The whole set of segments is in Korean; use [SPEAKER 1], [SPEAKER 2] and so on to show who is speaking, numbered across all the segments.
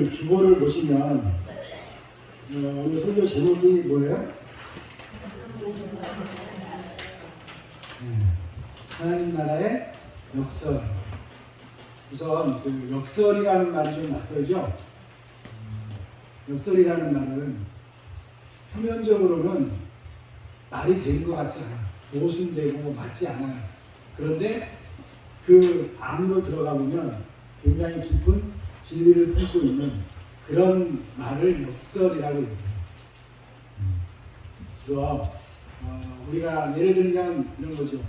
[SPEAKER 1] 오늘 주보를 보시면 오늘 설교 제목이 뭐예요? 하나님 나라의 역설. 우선 그 역설이라는 말이 좀 낯설죠? 역설이라는 말은 표면적으로는 말이 되는 것 같지 않아. 모순되고 맞지 않아요. 그런데 그 안으로 들어가 보면 굉장히 깊은 진리를 품고 있는 그런 말을 역설이라고 얘기해요. 그래서 우리가 예를 들면 이런 거죠.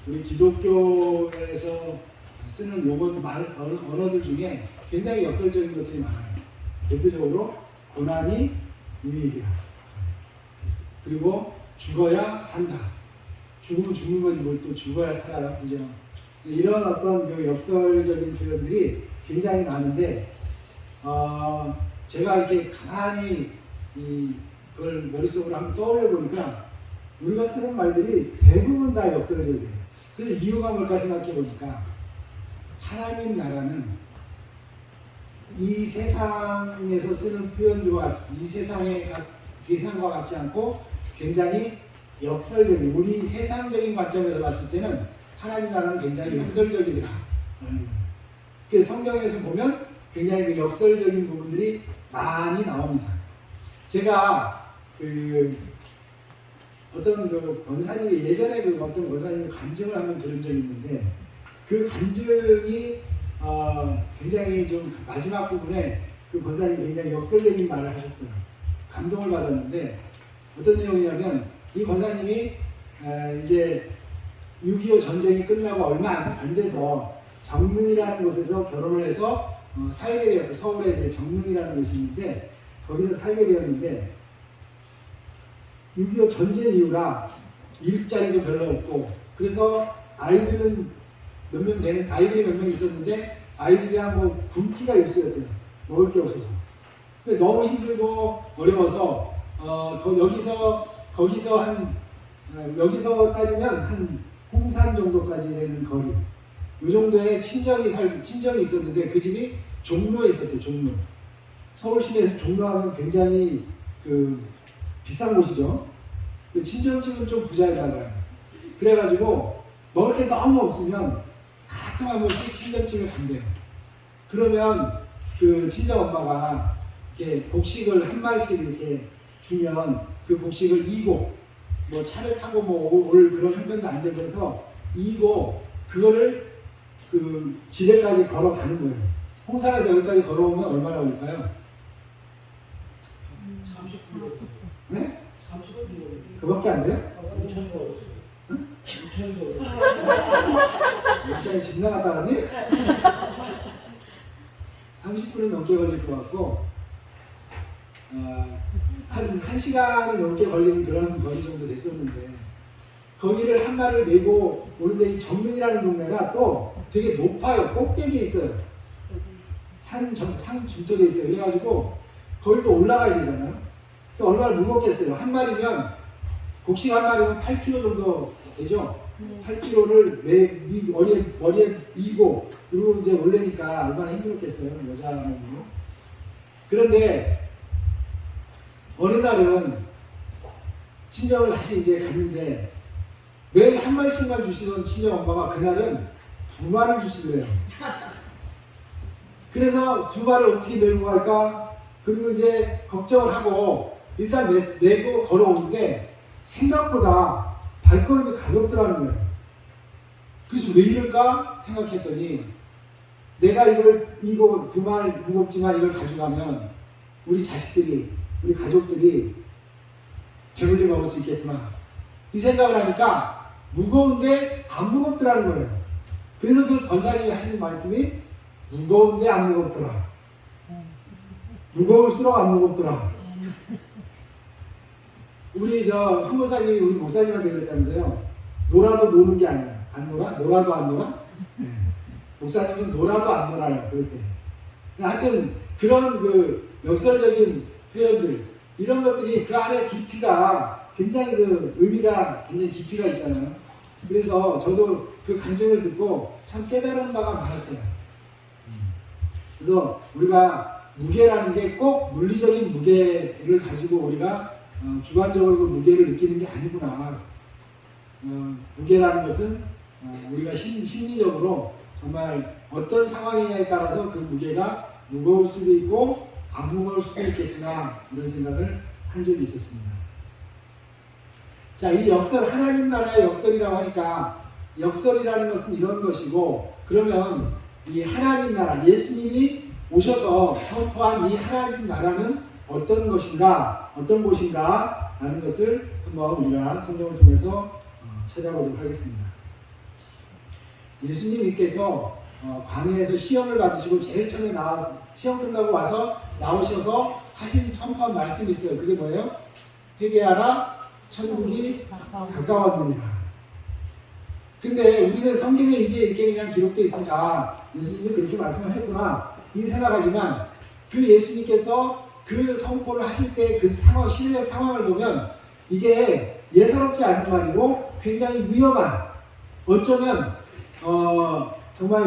[SPEAKER 1] 우리 기독교에서 쓰는 용어, 언어들 중에 굉장히 역설적인 것들이 많아요. 대표적으로 고난이 유익이다. 그리고 죽어야 산다. 죽으면 죽는 거지 뭘 또 죽어야 살아요. 그죠? 이런 어떤 그 역설적인 표현들이 굉장히 많은데 제가 이렇게 가만히 그걸 머릿속으로 한번 떠올려 보니까 우리가 쓰는 말들이 대부분 다 역설적이에요. 그래서 이유가 뭘까 생각해 보니까 하나님 나라는 이 세상에서 쓰는 표현들과 같이 이 세상과 같지 않고 굉장히 역설적인, 우리 세상적인 관점에서 봤을 때는 하나님 나라는 굉장히 역설적이더라. 그래서 성경에서 보면 굉장히 그 역설적인 부분들이 많이 나옵니다. 제가 어떤 그 권사님이 예전에 그 어떤 권사님이 간증을 한번 들은 적이 있는데 그 간증이 굉장히 좀 마지막 부분에 그 권사님이 굉장히 역설적인 말을 하셨어요. 감동을 받았는데 어떤 내용이냐면 이 권사님이 이제 6.25 전쟁이 끝나고 얼마 안 돼서 정릉이라는 곳에서 결혼을 해서 살게 되었어요. 서울에 정릉이라는 곳이 있는데 거기서 살게 되었는데 6.25 전쟁 이후라 일자리도 별로 없고 그래서 아이들은 아이들이 몇 명 있었는데 아이들이랑 뭐 굶기가 일쑤였대요. 먹을 게 없어서. 너무 힘들고 어려워서 여기서 따지면 한 홍산 정도까지 되는 거리. 이 정도의 친정이 있었는데 그 집이 종로에 있었대요. 종로. 서울 시내에서 종로하면 굉장히 비싼 곳이죠. 그 친정집은 좀 부자에다가 그래가지고 먹을 게 너무 없으면 가끔 한 번씩 친정집에 간대요. 그러면 그 친정 엄마가 이렇게 곡식을 한 마리씩 이렇게 주면 그 곡식을 이고 뭐 차를 타고 뭐 올 그런 형편도 안 되면서 이고 그거를 그 집에까지 걸어가는 거예요. 홍산에서 여기까지 걸어오면 얼마나 걸릴까요?
[SPEAKER 2] 30분.
[SPEAKER 1] 네?
[SPEAKER 2] 30분.
[SPEAKER 1] 그밖에 안 돼요?
[SPEAKER 2] 5,000원 걸었어요.
[SPEAKER 1] 응?
[SPEAKER 2] 5,000원 걸었어요.
[SPEAKER 1] 목사님 집 나갔다 왔니? 30분은 넘게 걸릴 것 같고 한 1시간이 넘게 걸리는 그런 거리 정도 됐었는데 거기를 한 마리를 메고 오는데 이 정릉이라는 동네가 또 되게 높아요. 꼭대기에 있어요. 산 중턱에 있어요. 그래가지고 거기 또 올라가야 되잖아요. 얼마나 무겁겠어요. 한 마리면 곡식 한 마리면 8kg 정도 되죠. 8kg를 머리에 이고 그리고 이제 올래니까 얼마나 힘들었겠어요. 여자 몸으로. 그런데 어느 날은 친정을 다시 이제 갔는데 매일 한 마리씩만 주시던 친정 엄마가 그날은 2마리 주시더래요. 그래서 2마리를 어떻게 메고 갈까? 그리고 이제 걱정을 하고 일단 메고 걸어오는데 생각보다 발걸음이 가볍더라는 거예요. 그래서 왜 이럴까 생각했더니 내가 이거 2마리 무겁지만 이걸 가져가면 우리 자식들이 우리 가족들이 배불리 먹을 수 있겠구나 이 생각을 하니까 무거운데 안 무겁더라는 거예요. 그래서 그 권사님이 하시는 말씀이 무거운데 안 무겁더라. 무거울수록 안 무겁더라. 우리 한 권사님이 우리 목사님한테 그랬다면서요. 놀아도 노는 게 아니야. 안 놀아? 놀아도 안 놀아? 네. 목사님은 놀아도 안 놀아요. 그랬대요. 하여튼 그런 그 역설적인 표현들 이런 것들이 그 안에 깊이가 굉장히 의미가 굉장히 깊이가 있잖아요. 그래서 저도 그 간증을 듣고 참 깨달은 바가 많았어요. 그래서 우리가 무게라는 게 꼭 물리적인 무게를 가지고 우리가 주관적으로 그 무게를 느끼는 게 아니구나. 무게라는 것은 우리가 심리적으로 정말 어떤 상황이냐에 따라서 그 무게가 무거울 수도 있고 안 무거울 수도 있겠구나, 이런 생각을 한 적이 있었습니다. 자, 이 역설, 하나님 나라의 역설이라고 하니까 역설이라는 것은 이런 것이고, 그러면 이 하나님 나라, 예수님이 오셔서 선포한 이 하나님 나라는 어떤 것인가, 어떤 곳인가 라는 것을 한번 우리가 성경을 통해서 찾아보도록 하겠습니다. 예수님께서 광야에서 시험을 받으시고 제일 처음에 시험 끝나고 와서 나오셔서 하신 선포한 말씀이 있어요. 그게 뭐예요? 회개하라, 천국이 가까웠느니라. 근데 우리는 성경에 이게 이렇게 그냥 기록되어 있으니까 예수님이 그렇게 말씀을 했구나 이 생각하지만, 그 예수님께서 그 선포를 하실 때 그 상황, 시대적 상황을 보면 이게 예사롭지 않은 말이고 굉장히 위험한, 어쩌면 정말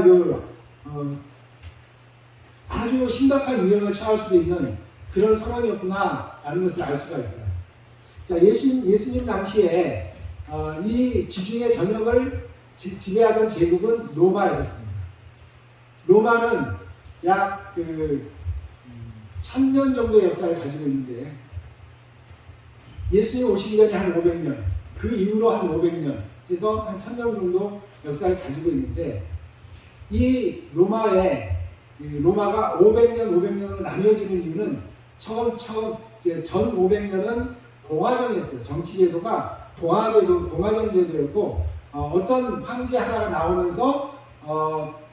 [SPEAKER 1] 아주 심각한 위험에 처할 수도 있는 그런 상황이었구나 라는 것을 알 수가 있어요. 자, 예수님 당시에 이 지중해 전역을 지배하던 제국은 로마였었습니다. 로마는 약 1000년 정도의 역사를 가지고 있는데, 예수님 오시기 전에 한 500년, 그 이후로 한 500년 해서 한 1000년 정도 역사를 가지고 있는데, 이 로마가 500년으로 나뉘어지는 이유는 전 500년은 공화정이었어요. 정치제도가 공화정 제도였고, 어떤 황제 하나가 나오면서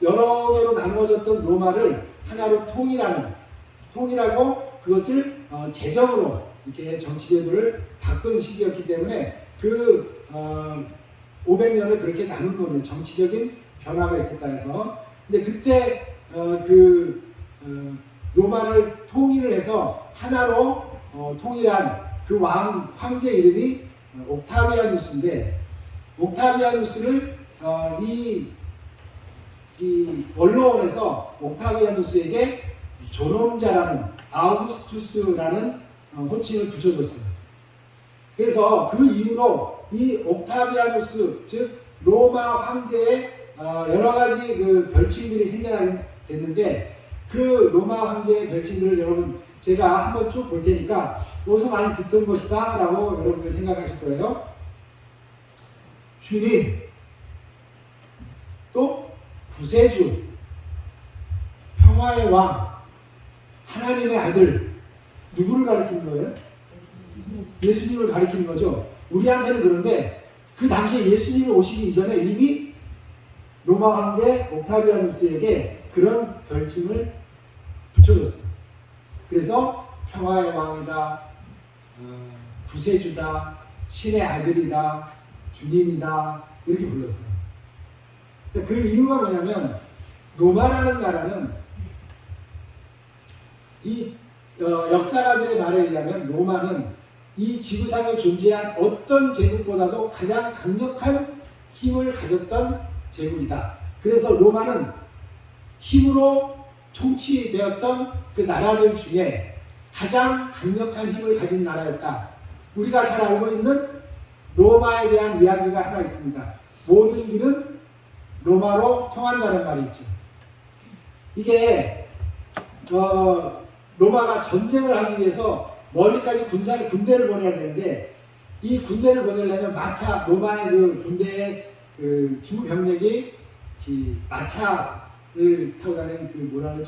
[SPEAKER 1] 여러 개로 나누어졌던 로마를 하나로 통일하고 그것을 제정으로 이렇게 정치제도를 바꾼 시기였기 때문에 그 500년을 그렇게 나눈 거예요. 정치적인 변화가 있었다 해서. 근데 그때 로마를 통일을 해서 하나로 통일한 그 황제 이름이 옥타비아누스인데, 옥타비아누스를 이 원로원에서 옥타비아누스에게 존엄자라는 아우구스투스라는 호칭을 붙여줬어요. 그래서 그 이후로 이 옥타비아누스, 즉 로마 황제의 여러 가지 그 별칭들이 생겨나게 됐는데, 그 로마 황제의 별칭들을 여러분 제가 한번 쭉 볼 테니까 여기서 많이 듣던 것이다 라고 여러분들 생각하실 거예요. 주님, 또 구세주, 평화의 왕, 하나님의 아들. 누구를 가리키는 거예요? 예수님을 가리키는 거죠. 우리한테는 그런데 그 당시에 예수님이 오시기 이전에 이미 로마 황제 옥타비아누스에게 그런 별칭을 붙여줬어요. 그래서 평화의 왕이다, 구세주다, 신의 아들이다, 주님이다, 이렇게 불렀어요. 그 이유가 뭐냐면, 로마라는 나라는 이 역사가들의 말에 의하면 로마는 이 지구상에 존재한 어떤 제국보다도 가장 강력한 힘을 가졌던 제국이다. 그래서 로마는 힘으로 통치되었던 그 나라들 중에 가장 강력한 힘을 가진 나라였다. 우리가 잘 알고 있는 로마에 대한 이야기가 하나 있습니다. 모든 길은 로마로 통한다는 말이 있죠. 이게 로마가 전쟁을 하기 위해서 멀리까지 군대를 보내야 되는데, 이 군대를 보내려면 로마의 그 군대의 그 주 병력이 마차를 타고 다니는 그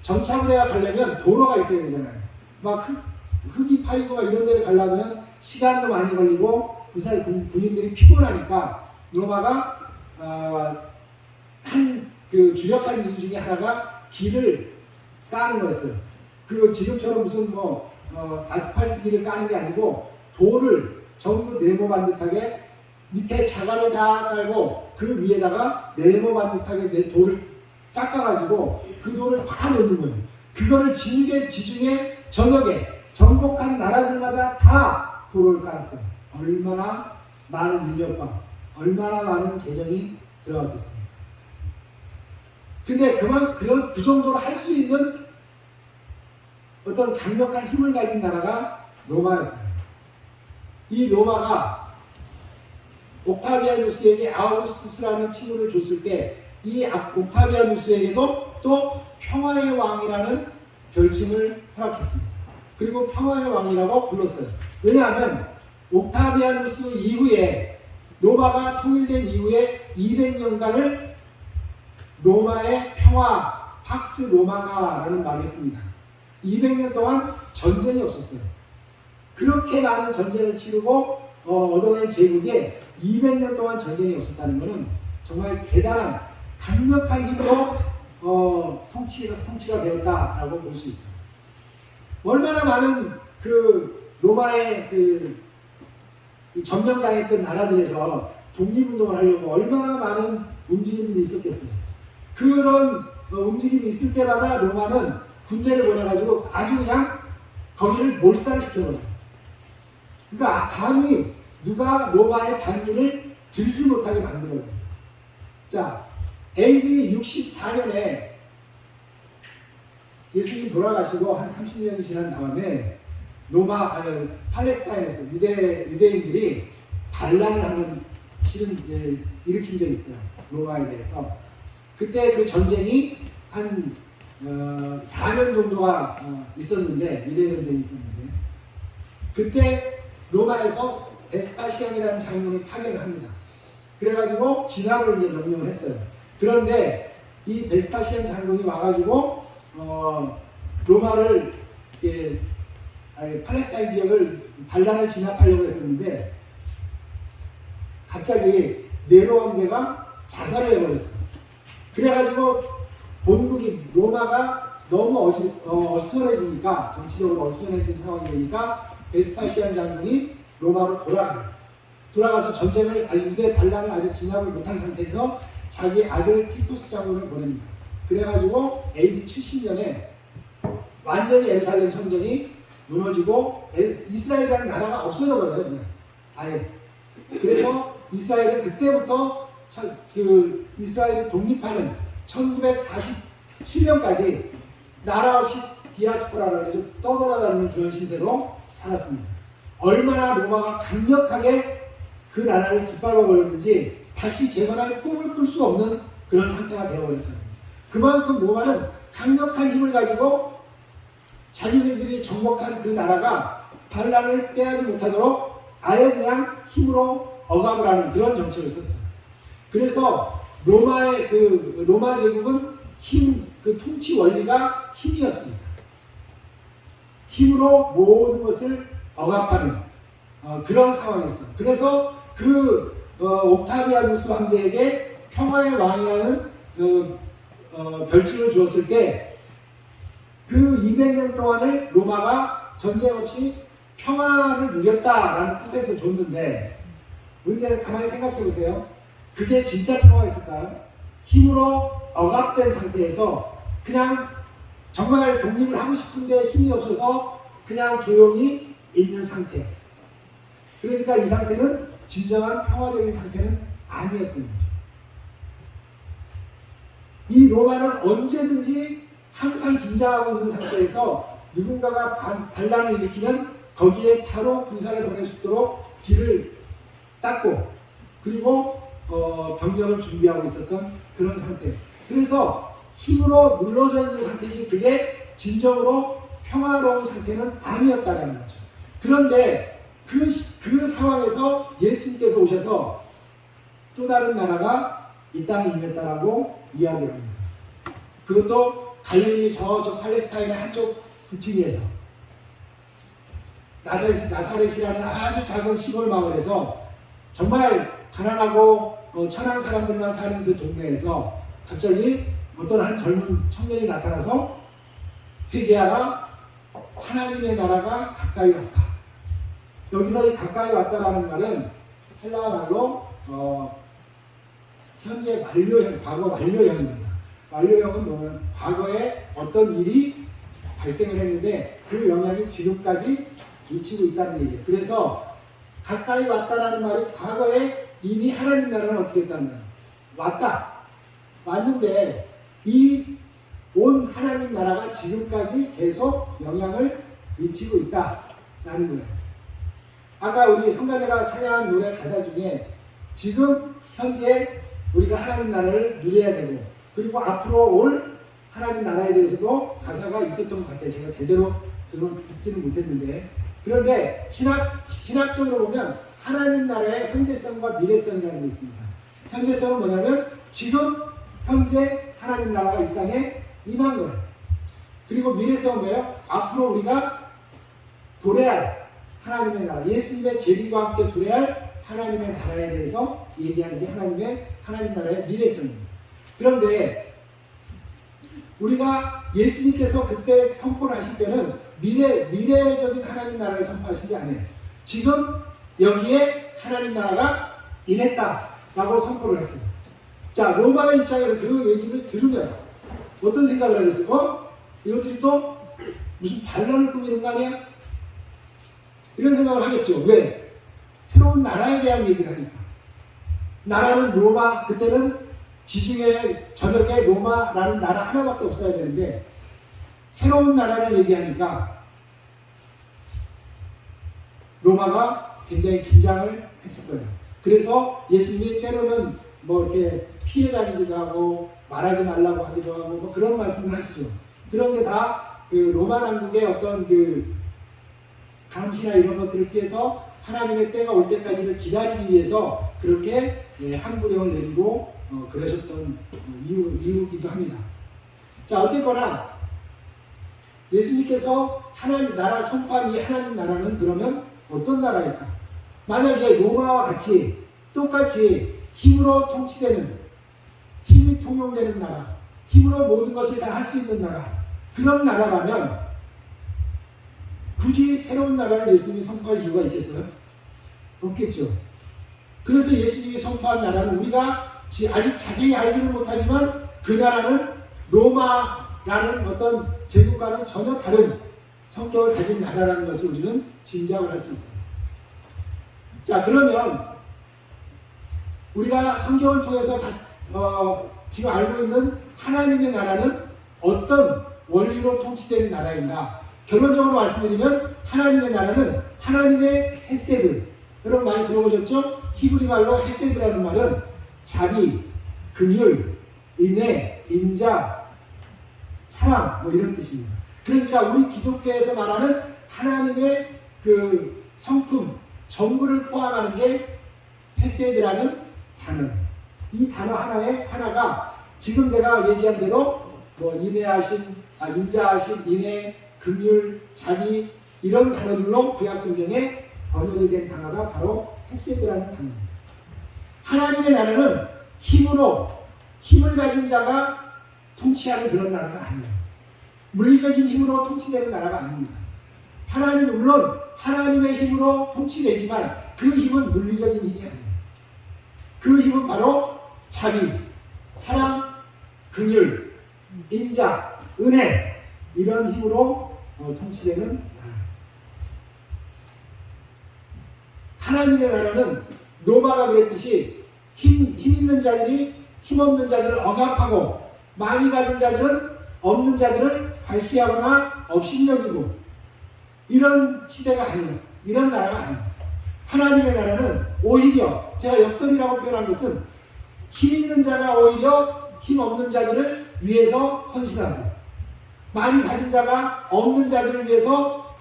[SPEAKER 1] 전차부대가 가려면 도로가 있어야 되잖아요. 막 흙이 파이고 막 이런 데를 가려면 시간도 많이 걸리고 군인들이 피곤하니까 로마가 그 주력한 이유 중에 하나가 길을 까는 거였어요. 지금처럼 무슨 아스팔트 길을 까는 게 아니고 돌을 전부 네모만 듯하게 밑에 자갈을 다 깔고 그 위에다가 네모만 듯하게 돌을 깎아가지고 그 돌을 다 넣는 거예요. 그거를 지중해 전역에 정복한 나라들마다 다 도로를 깔았어요. 얼마나 많은 인력과 얼마나 많은 재정이 들어갔겠습니까? 근데 그 정도로 할 수 있는 어떤 강력한 힘을 가진 나라가 로마였다. 이 로마가 옥타비아누스에게 아우구스투스라는 칭호를 줬을 때 이 옥타비아누스에게도 또 평화의 왕이라는 별칭을 허락했습니다. 그리고 평화의 왕이라고 불렀어요. 왜냐하면 옥타비아누스 이후에 로마가 통일된 이후에 200년간을 로마의 평화 팍스 로마나라는 말을 씁니다. 200년 동안 전쟁이 없었어요. 그렇게 많은 전쟁을 치르고 얻어낸 제국에 200년 동안 전쟁이 없었다는 것은 정말 대단한 강력한 힘으로 통치가 되었다라고 볼 수 있어요. 얼마나 많은 그 로마의 그 점령당했던 나라들에서 독립운동을 하려고 얼마나 많은 움직임들이 있었겠어요. 그런 움직임이 있을 때마다 로마는 군대를 보내가지고 아주 그냥 거기를 몰살을 시켜버려요. 그러니까 감히 누가 로마의 반기를 들지 못하게 만들어요. 자, AD 64년에 예수님 돌아가시고 한 30년이 지난 다음에 팔레스타인에서 유대인들이 반란을 한번 일으킨 적이 있어요. 로마에 대해서. 그때 그 전쟁이 한 4년 정도가 있었는데, 유대 전쟁이 있었는데, 그때 로마에서 베스파시안이라는 장군을 파견을 합니다. 그래가지고 진압을 이제 명령을 했어요. 그런데 이 베스파시안 장군이 와가지고 로마를 팔레스타인 지역을 반란을 진압하려고 했었는데 갑자기 네로 황제가 자살을 해버렸어. 그래가지고 본국이 로마가 너무 어수선해지니까, 정치적으로 어수선해진 상황이 되니까 베스파시안 장군이 로마로 돌아가서 전쟁을 유대 반란을 아직 진압을 못한 상태에서 자기 아들 티투스 장군을 보냅니다. 그래가지고 AD 70년에 완전히 예루살렘 성전이 무너지고 이스라엘이라는 나라가 없어져 버려요. 그냥 아예. 그래서 이스라엘은 그때부터 이스라엘이 독립하는 1947년까지 나라 없이 디아스포라라고 해서 떠돌아다니는 그런 시대로 살았습니다. 얼마나 로마가 강력하게 그 나라를 짓밟아 버렸는지 다시 재건할 꿈을 꿀 수 없는 그런 상태가 되어버렸거든요. 그만큼 로마는 강력한 힘을 가지고 자기네들이 정복한 그 나라가 반란을 깨하지 못하도록 아예 그냥 힘으로 억압을 하는 그런 정책을 썼어요. 그래서 로마 제국은 그 통치 원리가 힘이었습니다. 힘으로 모든 것을 억압하는 그런 상황이었어요. 그래서 옥타비아누스 황제에게 평화의 왕이라는 별칭을 주었을 때 그 200년 동안을 로마가 전쟁 없이 평화를 누렸다라는 뜻에서 줬는데, 문제는 가만히 생각해 보세요. 그게 진짜 평화였을까요? 힘으로 억압된 상태에서 그냥 정말 독립을 하고 싶은데 힘이 없어서 그냥 조용히 있는 상태. 그러니까 이 상태는 진정한 평화적인 상태는 아니었던 거죠. 이 로마는 언제든지 항상 긴장하고 있는 상태에서 누군가가 반란을 일으키면 거기에 바로 군사를 보낼 수 있도록 길을 닦고, 그리고 병력을 준비하고 있었던 그런 상태. 그래서 힘으로 눌러져 있는 상태지 그게 진정으로 평화로운 상태는 아니었다는 거죠. 그런데 그 상황에서 예수님께서 오셔서 또 다른 나라가 이 땅에 임했다라고 이야기를 합니다. 그것도 갈릴리 저 팔레스타인의 한쪽 부티니에서 나사렛이라는 아주 작은 시골 마을에서 정말 가난하고 천한 사람들만 사는 그 동네에서 갑자기 어떤 한 젊은 청년이 나타나서 회개하라, 하나님의 나라가 가까이 왔다. 여기서 이 가까이 왔다라는 말은 헬라어 말로 현재 완료형, 과거 완료형입니다. 완료형은 뭐냐면 과거에 어떤 일이 발생을 했는데 그 영향이 지금까지 미치고 있다는 얘기예요. 그래서 가까이 왔다라는 말이 과거에 이미 하나님 나라는 어떻게 했다는 거예요? 왔다. 왔는데 이 온 하나님 하나님 나라가 지금까지 계속 영향을 미치고 있다라는 거예요. 아까 우리 성가대가 찬양한 노래 가사 중에 지금 현재 우리가 하나님 나라를 누려야 되고 그리고 앞으로 올 하나님 나라에 대해서도 가사가 있었던 것 같아요. 제가 제대로 듣지는 못했는데 그런데 신학적으로 보면 하나님 나라의 현재성과 미래성이라는 게 있습니다. 현재성은 뭐냐면 지금 현재 하나님 나라가 이 땅에 임한 거예요. 그리고 미래성은 뭐예요? 앞으로 우리가 도래할 하나님의 나라, 예수님의 재림과 함께 도래할 하나님의 나라에 대해서 얘기하는 게 하나님 나라의 미래성입니다. 그런데 우리가 예수님께서 그때 선포를 하실 때는 미래적인 하나님 나라를 선포하시지 않아요. 지금 여기에 하나님 나라가 임했다라고 선포를 했어요. 자, 로마의 입장에서 그 얘기를 들으면 어떤 생각을 하겠어요? 이것들이 또 무슨 반란을 꾸미는 거 아니야? 이런 생각을 하겠죠. 왜? 새로운 나라에 대한 얘기를 하니까. 나라는 로마, 그때는 지중해 전역에 로마라는 나라 하나밖에 없어야 되는데 새로운 나라를 얘기하니까 로마가 굉장히 긴장을 했을 거예요. 그래서 예수님이 때로는 뭐 이렇게 피해 다니기도 하고 말하지 말라고 하기도 하고 뭐 그런 말씀을 하시죠. 그런 게 다 그 로마 당국의 어떤 그 감시나 이런 것들을 피해서 하나님의 때가 올 때까지를 기다리기 위해서 그렇게 항구령을 내리고 그러셨던 이유이기도 합니다. 자, 어쨌거나 예수님께서 하나님 나라 선포한 이 하나님 나라는 그러면 어떤 나라일까? 만약에 로마와 같이 똑같이 힘으로 통치되는, 힘이 통용되는 나라, 힘으로 모든 것을 다 할 수 있는 나라, 그런 나라라면 굳이 새로운 나라를 예수님이 선포할 이유가 있겠어요? 없겠죠. 그래서 예수님이 선포한 나라는 우리가 아직 자세히 알지는 못하지만 그 나라는 로마라는 어떤 제국과는 전혀 다른 성격을 가진 나라라는 것을 우리는 짐작을 할 수 있어요. 자, 그러면 우리가 성경을 통해서 지금 알고 있는 하나님의 나라는 어떤 원리로 통치되는 나라인가? 결론적으로 말씀드리면 하나님의 나라는 하나님의 헤세드, 여러분 많이 들어보셨죠? 히브리 말로 헤세드라는 말은 자비, 긍휼, 인애, 인자, 사랑 뭐 이런 뜻입니다. 그러니까 우리 기독교에서 말하는 하나님의 그 성품, 전부를 포함하는 게 헤세드라는 단어. 이 단어 하나가 지금 내가 얘기한 대로 뭐 인자하신, 인애, 긍휼, 자비 이런 단어들로 구약 성경에 번역이 된 단어가 바로 헤세드라는 단어입니다. 하나님의 나라는 힘을 가진 자가 통치하는 그런 나라가 아니에요. 물리적인 힘으로 통치되는 나라가 아닙니다. 하나님은 물론 하나님의 힘으로 통치되지만 그 힘은 물리적인 힘이 아니에요. 그 힘은 바로 자비, 사랑, 긍휼, 인자, 은혜 이런 힘으로 통치되는 나라. 하나님의 나라는 로마가 그랬듯이 힘 있는 자들이 힘 없는 자들을 억압하고 많이 가진 자들은 없는 자들을 발시하거나 업신여기고 이런 시대가 아니었어요. 이런 나라가 아닙니다. 하나님의 나라는 오히려 제가 역설이라고 표현한 것은 힘 있는 자가 오히려 힘 없는 자들을 위해서 헌신하고 많이 가진 자가 없는 자들을 위해서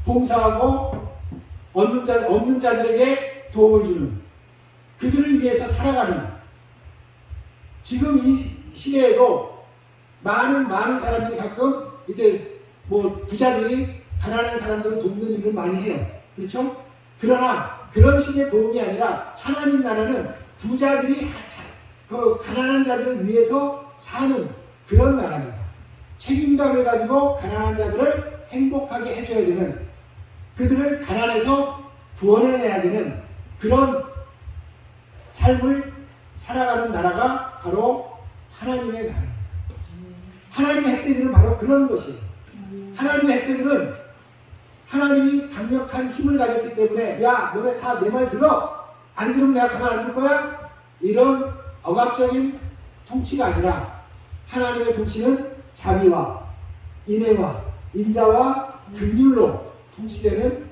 [SPEAKER 1] 봉사하고 없는 자들에게 도움을 주는 그들을 위해서 살아가는 지금 이 시대에도 많은 사람들이 가끔 이렇게 뭐 부자들이 가난한 사람들을 돕는 일을 많이 해요. 그렇죠? 그러나 그런 식의 도움이 아니라 하나님 나라는 부자들이 그 가난한 자들을 위해서 사는 그런 나라입니다. 책임감을 가지고 가난한 자들을 행복하게 해줘야 되는 그들을 가난에서 구원해내야 되는 그런 삶을 살아가는 나라가 바로 하나님의 나라입니다. 하나님의 헤세드는 바로 그런 것이에요. 하나님의 헤세드는 하나님이 강력한 힘을 가졌기 때문에 야 너네 다 내 말 들어? 안 들으면 내가 가만 안 둘 거야? 이런 억압적인 통치가 아니라 하나님의 통치는 자비와 인애와 인자와 긍휼로 통치되는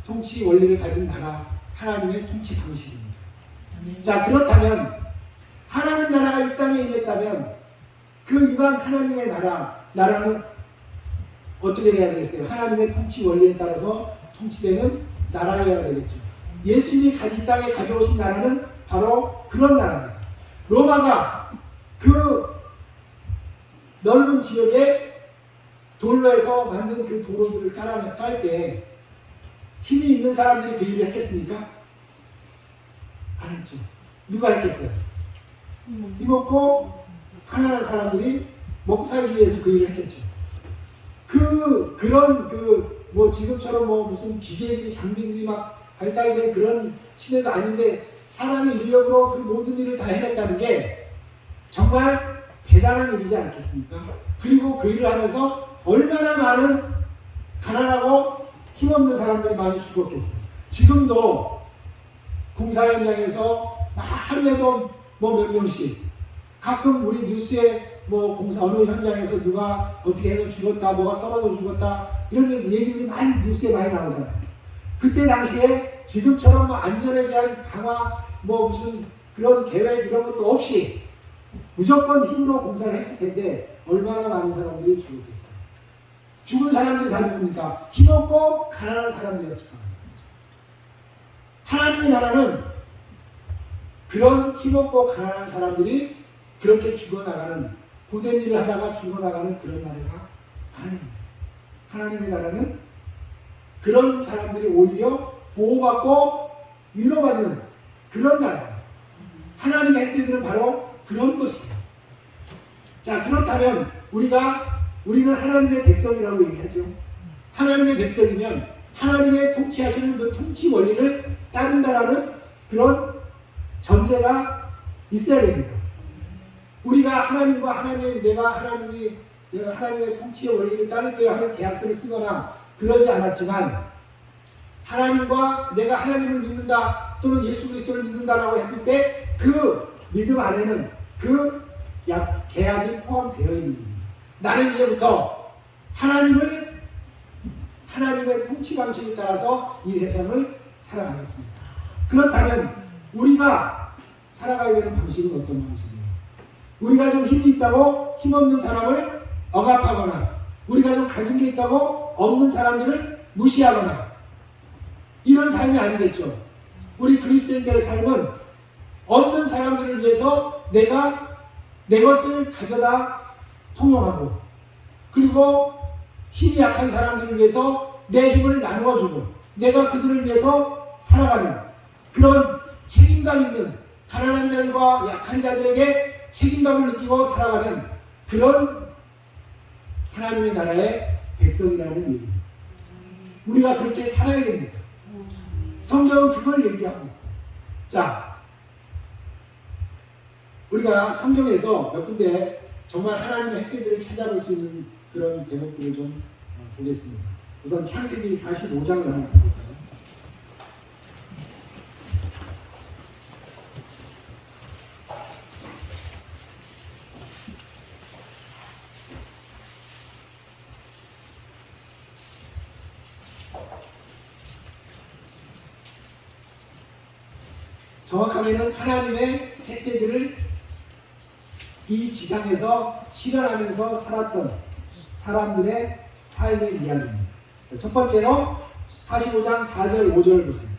[SPEAKER 1] 통치 원리를 가진 나라, 하나님의 통치 방식입니다. 자, 그렇다면 하나님 나라가 이 땅에 임했다면 그 이방 하나님의 나라는 어떻게 돼야 되겠어요? 하나님의 통치 원리에 따라서 통치되는 나라여야 되겠죠. 예수님이 이 땅에 가져오신 나라는 바로 그런 나라입니다. 로마가 그 넓은 지역에 돌로 해서 만든 그 도로들을 깔 때 힘이 있는 사람들이 그 일을 했겠습니까? 안 했죠. 누가 했겠어요? 힘없고 가난한 사람들이 먹고 살기 위해서 그 일을 했겠죠. 뭐 지금처럼 뭐 무슨 기계들이 장비들이 막 발달된 그런 시대도 아닌데 사람이 인력으로 그 모든 일을 다 해냈다는 게 정말 대단한 일이지 않겠습니까? 그리고 그 일을 하면서 얼마나 많은 가난하고 힘없는 사람들이 많이 죽었겠어요. 지금도 공사 현장에서 하루에도 뭐 몇 명씩 가끔 우리 뉴스에 뭐 공사 어느 현장에서 누가 어떻게 해서 죽었다, 뭐가 떨어져 죽었다 이런 얘기들이 많이 뉴스에 많이 나오잖아요. 그때 당시에 지금처럼 뭐 안전에 대한 강화 뭐 무슨 그런 계획 이런 것도 없이 무조건 힘으로 공사를 했을 텐데 얼마나 많은 사람들이 죽었겠어요. 죽은 사람들이 다 누굽니까? 힘없고 가난한 사람들이었을 겁니다. 하나님의 나라는 그런 힘없고 가난한 사람들이 그렇게 죽어나가는 고된 일을 하다가 죽어나가는 그런 나라가 아닙니다. 하나님의 나라는 그런 사람들이 오히려 보호받고 위로받는 그런 나라입니다. 하나님의 햇새들은 바로 그런 것이에요. 자, 그렇다면 우리는 하나님의 백성이라고 얘기하죠. 하나님의 백성이면 하나님의 통치하시는 그 통치 원리를 따른다라는 그런 전제가 있어야 됩니다. 우리가 내가 하나님의 통치의 원리를 따를게요 하는 계약서를 쓰거나 그러지 않았지만 하나님과 내가 하나님을 믿는다 또는 예수 그리스도를 믿는다라고 했을 때 그 믿음 안에는 그 계약이 포함되어 있는 겁니다. 나는 이제부터 하나님의 통치 방식에 따라서 이 세상을 살아가겠습니다. 그렇다면 우리가 살아가야 되는 방식은 어떤 방식이에요? 우리가 좀 힘이 있다고 힘없는 사람을 억압하거나 우리가 좀 가진 게 있다고 없는 사람들을 무시하거나 이런 삶이 아니겠죠. 우리 그리스도인들의 삶은 없는 사람들을 위해서 내가 내 것을 가져다 통용하고 그리고 힘이 약한 사람들을 위해서 내 힘을 나누어주고 내가 그들을 위해서 살아가는 그런 책임감 있는 가난한 자들과 약한 자들에게 책임감을 느끼고 살아가는 그런 하나님의 나라의 백성이라는 얘기입니다. 우리가 그렇게 살아야 됩니다. 성경은 그걸 얘기하고 있어요. 자, 우리가 성경에서 몇 군데 정말 하나님의 햇새들을 찾아볼 수 있는 그런 대목들을 좀 보겠습니다. 우선 창세기 45장을 한번 볼까요? 정확하게는 하나님의 햇새들을 이 지상에서 실현하면서 살았던 사람들의 삶의 이야기입니다. 첫 번째로 45장 4절 5절 보세요.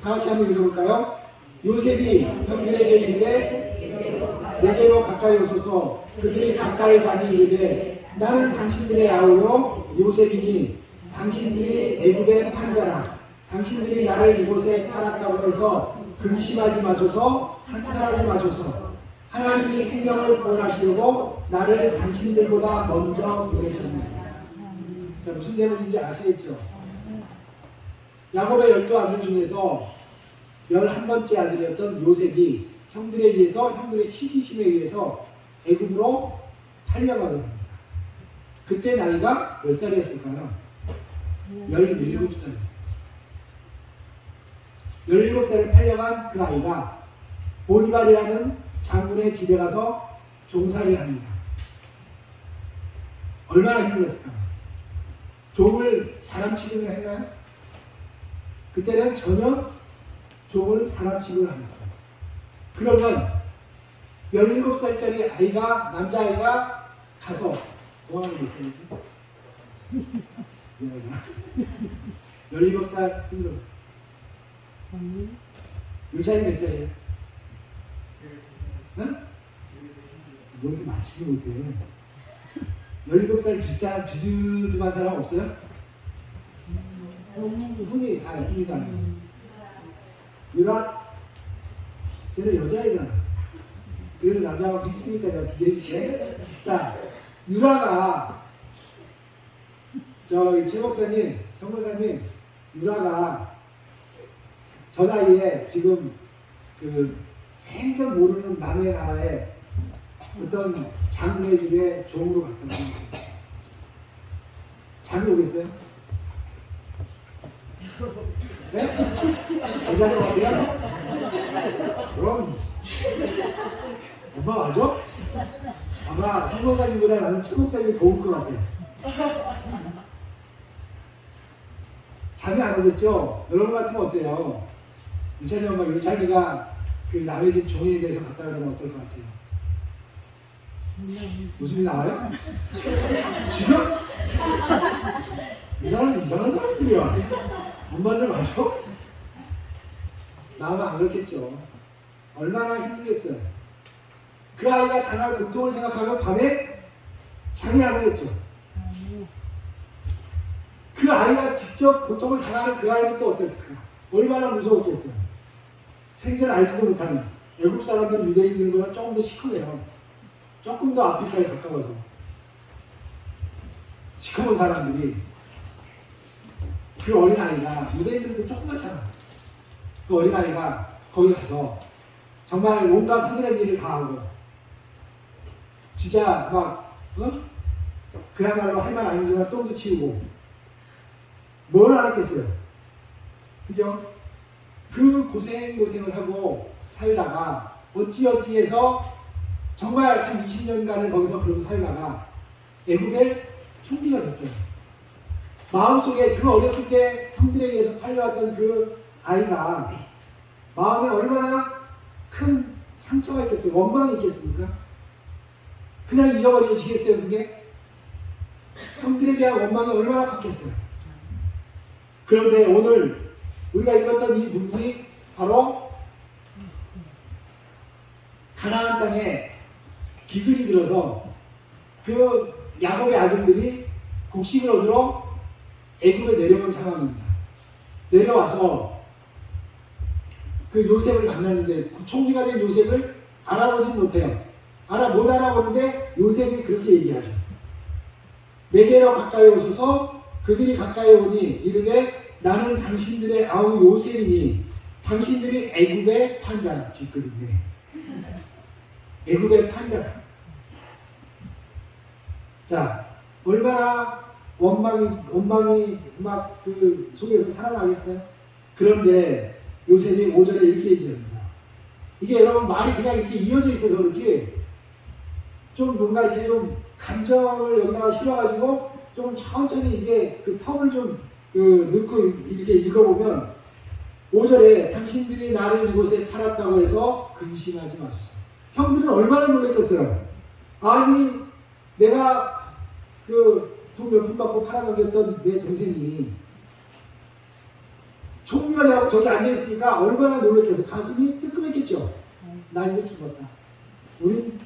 [SPEAKER 1] 다 같이 한번 읽어볼까요? 요셉이 형들에게 이르되 내게로 가까이 오소서. 그들이 가까이 가니 이르되 나는 당신들의 아우요 요셉이니 당신들이 애굽의 판자라. 당신들이 나를 이곳에 팔았다고 해서 근심하지 마소서. 한탄하지 마소서. 하나님이 생명을 구원하시려고 나를 당신들보다 먼저 보내셨습니다. 무슨 내용인지 아시겠죠? 야곱의 12아들 중에서 11번째 아들이었던 요셉이 형들에 의해서 형들의 시기심에 의해서 애굽으로 팔려가게 됩니다. 그때 나이가 몇 살이었을까요? 17살이었어요. 17살에 팔려간 그 아이가 보리발이라는 장군의 집에 가서 종살이를 합니다. 얼마나 힘들었을까. 종을 사람 취급을 했나요? 그때는 전혀 종을 사람 취급을 안 했어요. 그러면 17살짜리 아이가, 남자아이가 가서 도망을 했어야지. 미안하다. 17살 힘들어. 유찬이 몇 살이에요? 응? 뭐 이렇게 맞히지 못해. 17살 비슷한 사람 없어요? 훈이, 아니, 훈이도 아니고. 유라? 쟤는 여자애잖아. 그래도 남자하고 힘쓰니까 제가 뒤에 해줄게. 자, 유라가, 최 목사님, 성 목사님, 유라가 저 나이에 지금 생전 모르는 남의 나라에 어떤 장군의 집에 종으로 갔다고 생각해요. 잠이 오겠어요? 네? 잘 잘 것 같아요? 그럼 엄마 맞아? 아마 성 목사님보다 나는 최 목사님이 더 올 것 같아요. 잠이 안 오겠죠? 여러분 같으면 어때요? 유찬이 엄마, 유찬이가 그 남의 집 종에 대해서 갔다 그러면 어떨 것 같아요? 웃음이 나와요? 지금? 이 사람 이상한 사람들이야. 엄마들 맞아? 나오면 안 그렇겠죠. 얼마나 힘들겠어요. 그 아이가 당할 고통을 생각하면 밤에 잠이 안 오겠죠. 그 아이가 직접 고통을 당하는 그 아이는 또 어땠을까? 얼마나 무서웠겠어요. 생전 알지도 못하는 애국 사람들 유대인들보다 조금 더 시커매요. 조금 더 아프리카에 가까워서 시커먼 사람들이 그 어린아이가 유대인들도 조그맣잖아. 그 어린아이가 거기 가서 정말 온갖 하늘의 일을 다 하고 진짜 막 그야말로 할 말 아니지만 똥도 치우고 뭘 알았겠어요. 그죠? 그 고생을 하고 살다가 어찌어찌해서 정말 한 20년간을 거기서 그러고 살다가 애국의 총리가 됐어요. 마음속에 그 어렸을 때 형들에 의해서 팔려왔던 그 아이가 마음에 얼마나 큰 상처가 있겠어요. 원망이 있겠습니까? 그냥 잊어버리시겠어요, 그게? 형들에 대한 원망이 얼마나 컸겠어요. 그런데 오늘 우리가 읽었던 이 부분이 바로 가나안 땅에 기근이 들어서 그 야곱의 아들들이 곡식을 얻으러 애굽에 내려온 상황입니다. 내려와서 그 요셉을 만났는데 그 총리가 된 요셉을 알아보진 못해요. 못 알아보는데 요셉이 그렇게 얘기하죠. 내게로 가까이 오소서. 그들이 가까이 오니 이르되 나는 당신들의 아우 요셉이니 당신들이 애굽의 판자라. 뒷글인데 애굽의 판자라. 자, 얼마나 원망이 막 그 속에서 살아나겠어요? 그런데 요셉이 5절에 이렇게 얘기합니다. 이게 여러분 말이 그냥 이렇게 이어져 있어서 그렇지 좀 뭔가 이렇게 좀 감정을 여기다가 실어가지고 좀 천천히 이게 그 텀을 좀 넣고 이렇게 읽어보면 5절에 당신들이 나를 이곳에 팔았다고 해서 근심하지 마소서. 형들은 얼마나 놀랬겠어요. 아니 내가 그 돈 몇 푼 받고 팔아넘겼던 내 동생이 총리가 되고 저기 앉아있으니까 얼마나 놀랬겠어요. 가슴이 뜨끔했겠죠. 나 이제 죽었다. 우린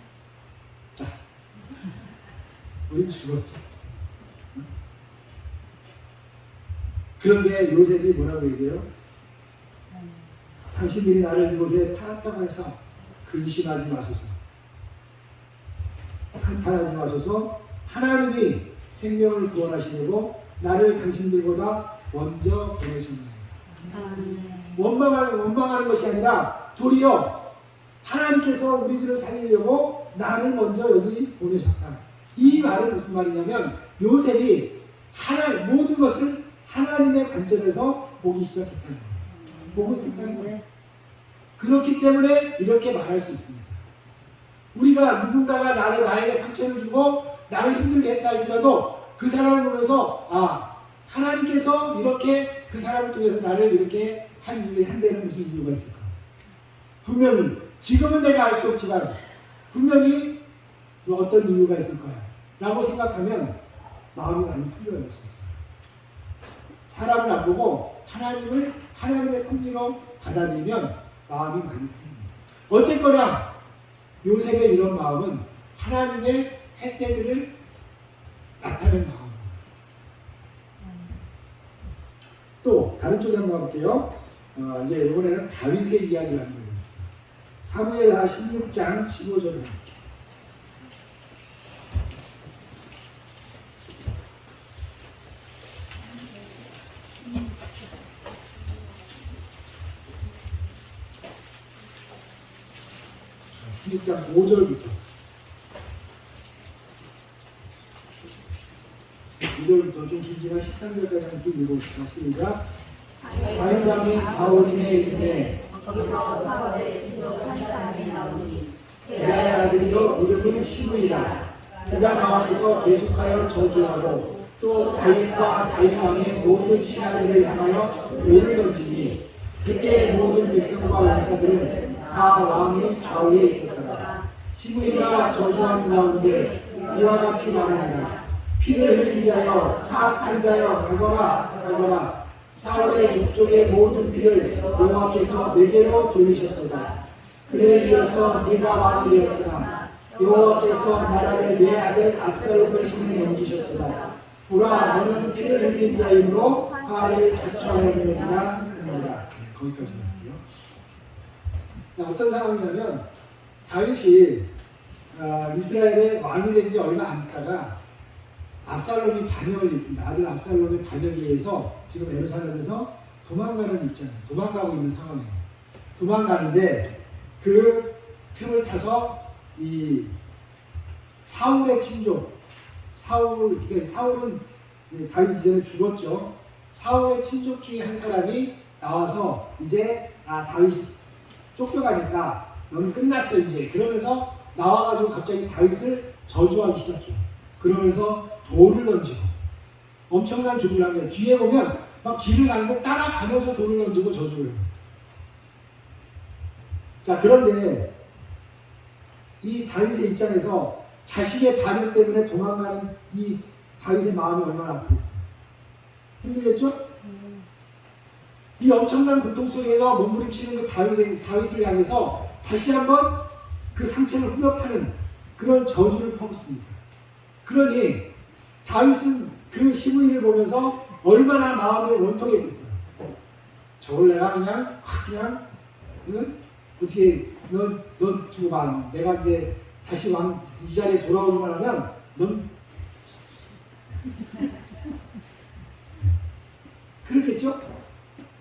[SPEAKER 1] 죽었어. 그런데 요셉이 뭐라고 얘기해요? 당신들이 나를 이곳에 팔았다고 해서 근심하지 마소서. 한탄하지 마소서. 하나님이 생명을 구원하시려고 나를 당신들보다 먼저 보내셨나이다. 원망하는 것이 아니라 도리어 하나님께서 우리들을 살리려고 나를 먼저 여기 보내셨다. 이 말은 무슨 말이냐면 요셉이 모든 것을 하나님의 관점에서 보기 시작했다는 거예요. 보고 있었다는 거예요. 그렇기 때문에 이렇게 말할 수 있습니다. 우리가 누군가가 나에게 상처를 주고 나를 힘들게 했다 할지라도 그 사람을 보면서 하나님께서 이렇게 그 사람을 통해서 나를 이렇게 한 데는 무슨 이유가 있을까? 분명히 지금은 내가 알 수 없지만 분명히 어떤 이유가 있을 거야 라고 생각하면 마음이 많이 풀려요. 진짜. 사람을 안 보고 하나님의 섭리로 받아들이면 마음이 많이 풀립니다. 어쨌거나 요셉의 이런 마음은 하나님의 헤세드를 나타낸 마음. 또 다른 쪽에 한번 가볼게요. 이제 이번에는 다윗의 이야기를 하는 거예요. 사무엘하 16장 15절을 장 5절부터 2절부터 좀 길지만 13절까지 한번 쭉 읽어봅시다. 시작. 다윗 왕이 바울임에 이르되 게라의 아들이요 이름은 시므이라. 그가 나와서 계속하여 저주하고 또 다윗과 다윗 왕의 모든 신하들을 향하여 돌을 던지니 그때 모든 백성과 원사들은 다 왕의 좌우에 있었더라. 시므이가 저주하는 가운데 이와 같이 말하니라. 피를 흘린 자여 사악한 자여 가거라. 사울의 족속의 모든 피를 여호와께서 내게로 돌리셨도다. 그를 이어서 네가 왕이 되었으나 여호와께서 나라를 내 아들 압살롬의 손에 넘기셨도다. 보라 너는 피를 흘린 자이므로 화를 자초하였느니라 합니다. 거기까지 나올게요. 어떤 상황이냐면 다윗이 이스라엘의 왕이 된 지 얼마 안 있다가 압살롬이 반역을 일으킨다. 아들 압살롬의 반역에 의해서 지금 예루살렘에서 도망가는 입장이에요. 도망가고 있는 상황이에요. 도망가는데 그 틈을 타서 이 사울의 친족, 사울은 다윗 이전에 죽었죠. 사울의 친족 중에 한 사람이 나와서 이제 다윗이 쫓겨가니까 너는 끝났어 이제. 그러면서 나와가지고 갑자기 다윗을 저주하기 시작해요. 그러면서 돌을 던지고 엄청난 저주를 합니다. 뒤에 보면 막 길을 가는데 따라가면서 돌을 던지고 저주를 해요. 자, 그런데 이 다윗의 입장에서 자식의 반역 때문에 도망가는 이 다윗의 마음이 얼마나 아프겠어요. 힘들겠죠? 이 엄청난 고통 속에서 몸부림치는 그 다윗을 향해서 다시 한번 그 상처를 후벼파는 그런 저주를 퍼붓습니다. 그러니 다윗은 그 시므이를 보면서 얼마나 마음이 원통했겠어요. 저걸 내가 그냥 어떻게 너 두고 봐. 내가 이제 다시 이 자리에 돌아오기만 하면 넌 그렇겠죠?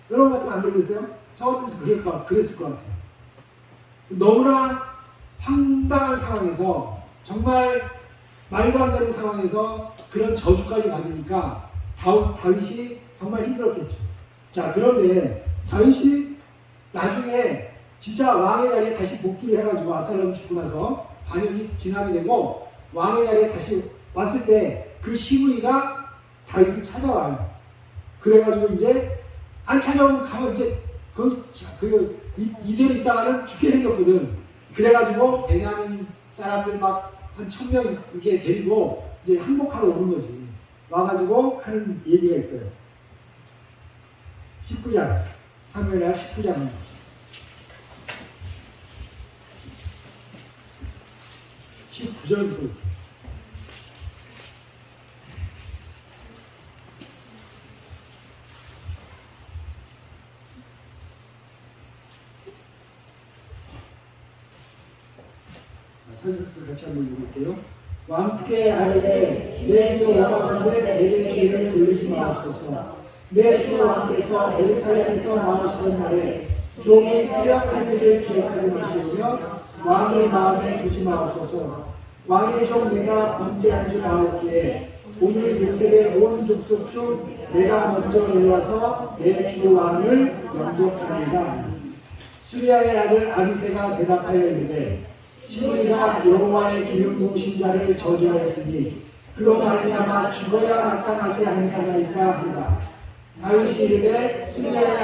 [SPEAKER 1] 여러분 같으면 안 그러겠어요? 저 같으면 그랬을 것 같아요. 너무나 황당한 상황에서 정말 말도 안 되는 상황에서 그런 저주까지 받으니까 다윗이 정말 힘들었겠죠. 자, 그런데 다윗이 나중에 진짜 왕의 자리에 다시 복귀를 해가지고 압살롬이 죽고 나서 반역이 진압이 되고 왕의 자리에 다시 왔을 때 그 시므이가 다윗을 찾아와요. 그래가지고 이제 안 찾아오면 가면 이제 이대로 있다가는 죽게 생겼거든. 그래가지고 베냐민 사람들 막 한 1000명 이렇게 데리고 이제 항복하러 오는 거지. 와가지고 하는 얘기가 있어요. 19장, 사무엘하 19장. 19절부터. 찾으셨으면 같이 한번 읽어볼게요. 왕께 아뢰되 내 주 왕하건대 내게 죄를 돌리지 마옵소서. 내 주 왕께서 예루살렘에서 나오시던 날에 종의 폐역한 일을 기억하지 마시오며 왕의 마음에 두지 마옵소서. 왕의 종 내가 범죄한 줄 아옵기에 오늘 요셉의 온 족속 중 내가 먼저 내려와서 내 주 왕을 영접하리이다. 수리아의 아들 아비새가 대답하여 이르되 시므이가 여호와의 기름 부으신 자를 저주하였으니 그로 말미암아 죽어야 마땅하지 아니하나이까 하니라. 다윗이 이르되 스리야의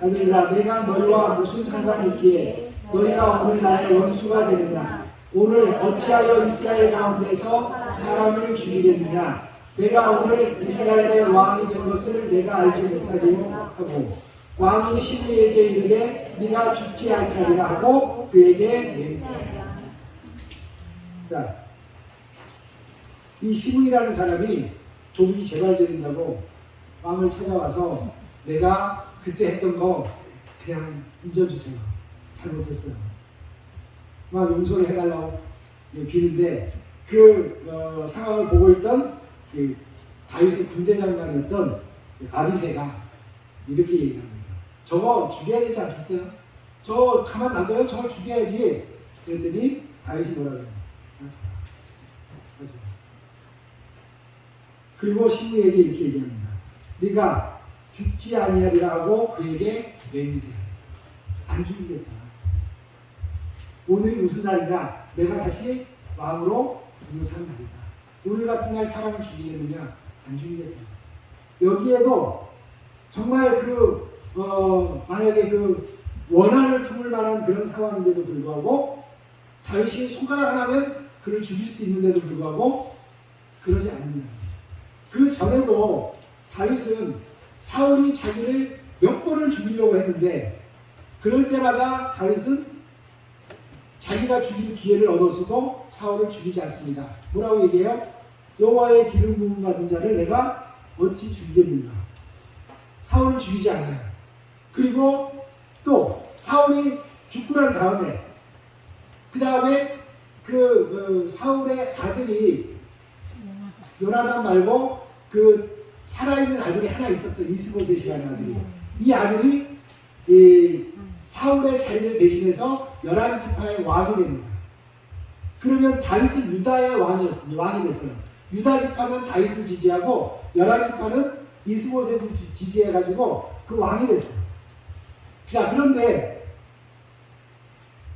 [SPEAKER 1] 아들들아 내가 너희와 무슨 상관이 있기에 너희가 오늘 나의 원수가 되느냐. 오늘 어찌하여 이스라엘 가운데서 사람을 죽이겠느냐. 내가 오늘 이스라엘의 왕이 된 것을 내가 알지 못하리요 하고 왕이 시므이에게 이르되 네가 죽지 아니하리라 하고 그에게 맹세하라. 자, 이 시므이라는 사람이 도둑이 재발견된다고 왕을 찾아와서 내가 그때 했던 거 그냥 잊어주세요. 잘못했어요. 막 용서를 해달라고 비는데 그 상황을 보고 있던 그 다윗의 군대 장관이었던 그 아비새가 이렇게 얘기합니다. 저거 죽여야 되지 않겠어요? 저 가만 놔둬요? 저걸 죽여야지. 그랬더니 다윗이 뭐라 그래요? 그리고 시므이에게 이렇게 얘기합니다. 네가 죽지 아니하리라 하고 그에게 맹세하라. 안 죽이겠다. 오늘이 무슨 날이냐? 내가 다시 왕으로 등극한 날이다. 오늘 같은 날 사람을 죽이겠느냐? 안 죽이겠다. 여기에도 정말 만약에 원한을 품을 만한 그런 상황인데도 불구하고 다윗이 손가락 하나면 그를 죽일 수 있는데도 불구하고 그러지 않는다. 그 전에도 다윗은 사울이 자기를 몇 번을 죽이려고 했는데 그럴 때마다 다윗은 자기가 죽일 기회를 얻었어도 사울을 죽이지 않습니다. 뭐라고 얘기해요? 여호와의 기름 부음 받은 자를 내가 어찌 죽이겠는가. 사울을 죽이지 않아요. 그리고 또 사울이 죽고 난 다음에 그 다음에 사울의 아들이 요나단 말고 그 살아있는 아들이 하나 있었어요. 이스보셋이라는 아들이. 이 아들이 사울의 자리를 대신해서 11지파의 왕이 됩니다. 그러면 다윗은 유다의 왕이 됐어요. 유다 지파는 다윗을 지지하고 11지파는 이스보셋을 지지해가지고 그 왕이 됐어요. 자, 그런데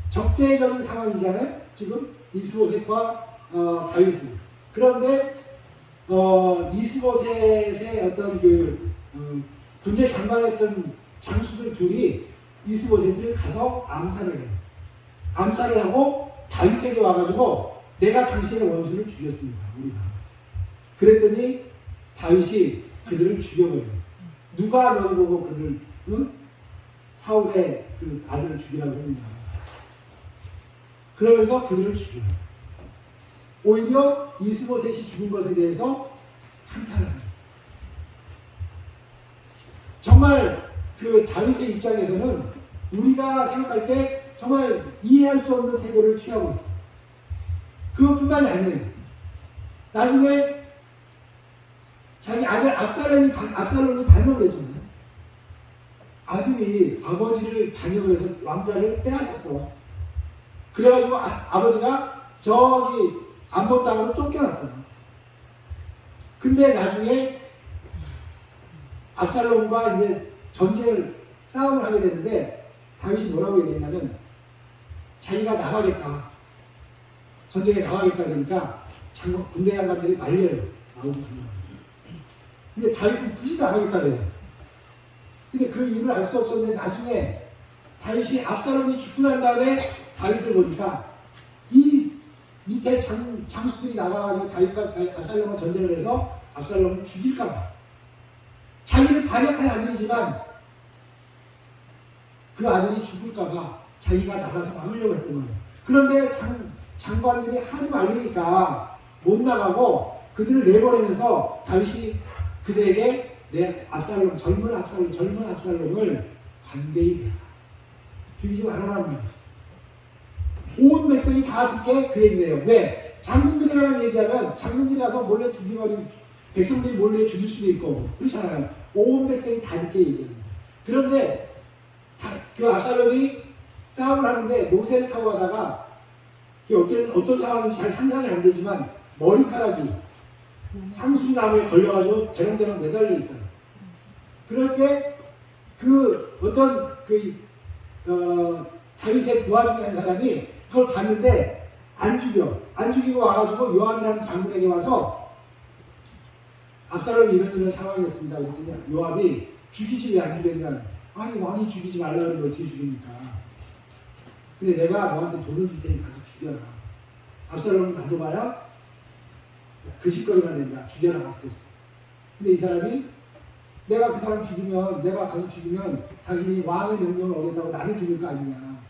[SPEAKER 1] 적대적인 상황이잖아요. 지금 이스보셋과 다윗은. 그런데 이스보셋의 어떤 군대 장관이었던 장수들 둘이 이스보셋을 가서 암살을 해요. 암살을 하고 다윗에게 와가지고 내가 당신의 원수를 죽였습니다. 우리가. 그랬더니 다윗이 그들을 죽여버려요. 누가 너희 보고 그들을 사울의 그 아들을 죽이라고 했느냐. 그러면서 그들을 죽여요. 오히려 이스보셋이 죽은 것에 대해서 한탄을 해요. 정말 그 다윗의 입장에서는 우리가 생각할 때 정말 이해할 수 없는 태도를 취하고 있어요. 그것뿐만이 아니에요. 나중에 자기 아들 압살롬이 반역을 했잖아요. 아들이 아버지를 반역을 해서 왕자를 빼앗았어. 그래가지고 아버지가 저기 암몬 땅으로 쫓겨났어요. 근데 나중에 압살롬과 이제 싸움을 하게 되는데 다윗이 뭐라고 얘기했냐면 자기가 나가겠다. 전쟁에 나가겠다 그러니까 군대 장관들이 말려요. 근데 다윗은 굳이 나가겠다 그래요. 근데 그 이유를 알 수 없었는데 나중에 다윗이 압살롬이 죽고 난 다음에 다윗을 보니까 이 밑에 장수들이 나가가지고 다윗과 압살롬과 전쟁을 해서 압살롬을 죽일까봐 자기를 반역한 아들이지만 그 아들이 죽을까봐 자기가 나가서 막으려고 했던 거예요. 그런데 장관들이 하도 말리니까 못 나가고 그들을 내보내면서 다윗이 그들에게 젊은 압살롬을 관대히 죽이지 말아라는 거예요. 온 백성이 다 듣게 그 얘기를 해요. 왜? 장군들이라는 얘기하면 장군들이 가서 몰래 죽이면 백성들이 몰래 죽일 수도 있고 그렇잖아요. 온 백성이 다 듣게 얘기합니다. 그런데 그 압살롬이 싸움을 하는데 모세를 타고 가다가 어떤 상황인지 잘 상상이 안 되지만 머리카락이 상수나무에 걸려가지고 대롱대롱 매달려 있어요. 그럴 때 다윗의 부하 중에 한 사람이 그걸 봤는데 안 죽여. 안 죽이고 와가지고 요압이라는 장군에게 와서 압살롬이 이런 상황이었습니다. 그랬더니 요압이 죽이지 왜 안 죽였냐. 아니 왕이 죽이지 말라 그러면 어떻게 죽입니까? 근데 내가 너한테 돈을 줄 테니 가서 죽여라. 압살롬은 가둬봐야 그 짓거리만 된다. 죽여라. 그랬어. 근데 이 사람이 내가 그 사람 죽이면, 내가 가서 죽이면 당신이 왕의 명령을 어긴다고 나를 죽일 거 아니냐.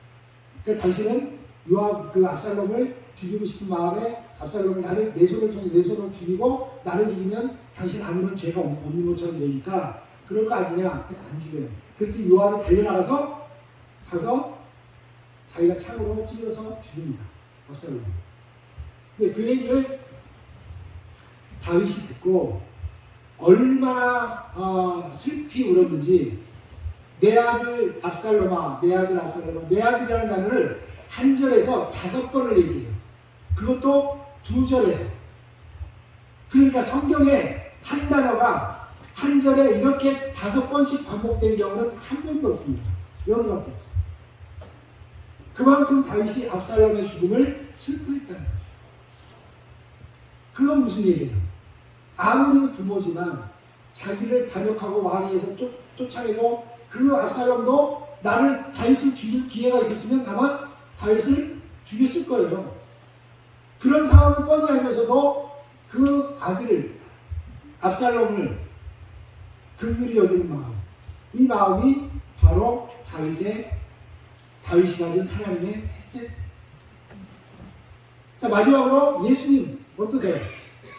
[SPEAKER 1] 그러니까 당신은 요압 그 압살롬을 죽이고 싶은 마음에 압살롬을 나를 내 손을 통해 내 손으로 죽이고 나를 죽이면 당신 아무런 죄가 없는 것처럼 되니까 그럴 거 아니냐. 그래서 안 죽여요. 그랬더니 요압이 달려나가서 가서 자기가 창으로 찔러서 죽입니다. 압살롬을. 근데 그 얘기를 다윗이 듣고 얼마나 슬피 울었는지 내 아들 압살롬아, 내 아들 압살롬아, 내 아들이라는 단어를 한 절에서 5번을 얘기해요. 그것도 2절에서. 그러니까 성경에 한 단어가 한 절에 이렇게 5번씩 반복된 경우는 한 번도 없습니다. 여기밖에 없어요. 그만큼 다윗이 압살롬의 죽음을 슬퍼했다는 거죠. 그건 무슨 얘기예요? 아무리 부모지만 자기를 반역하고 왕위에서 쫓아내고 그 압살롬도 나를 다윗을 죽일 기회가 있었으면 아마 다윗을 죽였을 거예요. 그런 상황을 뻔히 알면서도 그 아들 압살롬을 긍휼히 여기는 마음, 이 마음이 바로 다윗이 가진 하나님의 햇셋. 자, 마지막으로 예수님 어떠세요?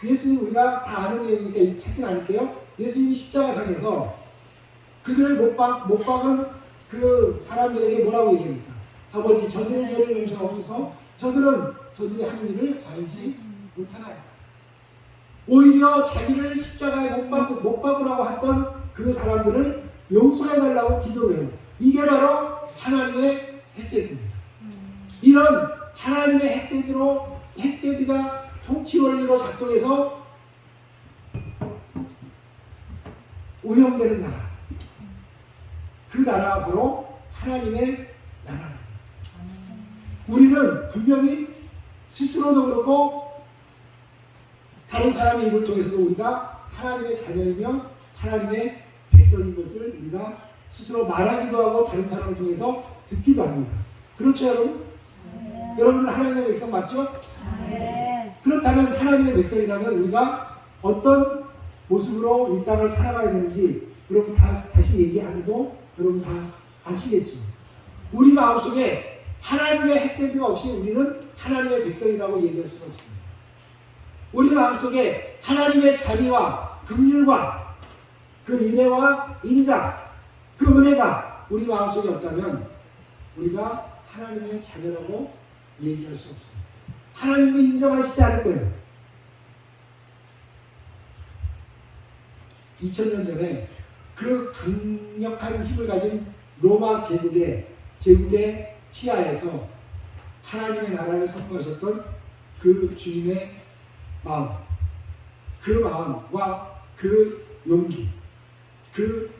[SPEAKER 1] 예수님 우리가 다 아는 내용이니까 찾진 않을게요. 예수님이 십자가상에서 그들을 못 박은 그 사람들에게 뭐라고 얘기합니까? 아버지 저들의 죄를 용서하옵소서. 저들이 하는 일을 알지 못하나이다. 오히려 자기를 십자가에 못 박으라고 했던 그 사람들을 용서해달라고 기도를 해요. 이게 바로 하나님의 햇셋입니다. 이런 하나님의 햇셋가 통치 원리로 작동해서 운영되는 나라. 그 나라가 바로 하나님의 나라입니다. 우리는 분명히 스스로도 그렇고 다른 사람의 입을 통해서도 우리가 하나님의 자녀이며 하나님의 백성인 것을 우리가 스스로 말하기도 하고 다른 사람을 통해서 듣기도 합니다. 그렇죠 여러분? 여러분은 하나님의 백성 맞죠? 그렇다면 하나님의 백성이라면 우리가 어떤 모습으로 이 땅을 살아가야 되는지 여러분 다시 얘기 안 해도 여러분 다 아시겠죠? 우리 마음속에 하나님의 햇센트가 없이 우리는 하나님의 백성이라고 얘기할 수가 없습니다. 우리 마음속에 하나님의 자비와 긍휼과 그 인애와 인자, 그 은혜가 우리 마음속에 없다면 우리가 하나님의 자녀라고 얘기할 수 없습니다. 하나님을 인정하시지 않을 거예요. 2000년 전에 그 강력한 힘을 가진 로마 제국의 치하에서 하나님의 나라를 선포하셨던 그 주님의 마음, 그 마음과 그 용기, 그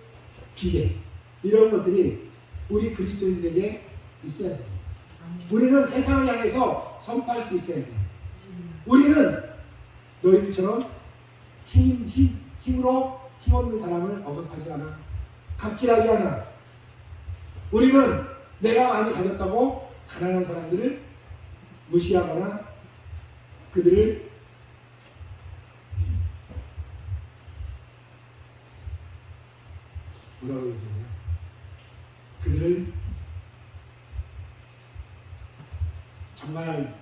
[SPEAKER 1] 기대, 이런 것들이 우리 그리스도인들에게 있어야 돼요. 우리는 세상을 향해서 선포할 수 있어야 돼요. 우리는 너희들처럼 힘으로 힘없는 사람을 억압하지 않아. 갑질하지 않아. 우리는 내가 많이 가졌다고 가난한 사람들을 무시하거나 그들을 뭐라고 얘기해요? 그들을 정말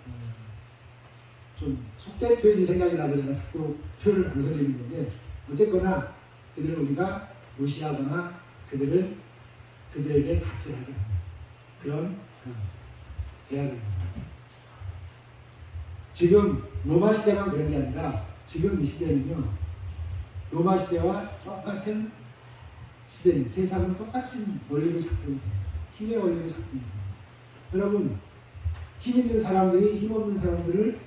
[SPEAKER 1] 좀 속된 표현이 생각이 나서 제가 자꾸 표현을 망설이는 건데 어쨌거나 그들을 우리가 무시하거나 그들에게 갑질하지 않는 그런 사람 돼야 됩니다. 지금 로마 시대만 그런 게 아니라 지금 이 시대는요 로마 시대와 똑같은 시대입니다. 세상은 똑같은 원리로 작동이 돼요. 힘의 원리로 작동이 돼요. 여러분 힘 있는 사람들이 힘 없는 사람들을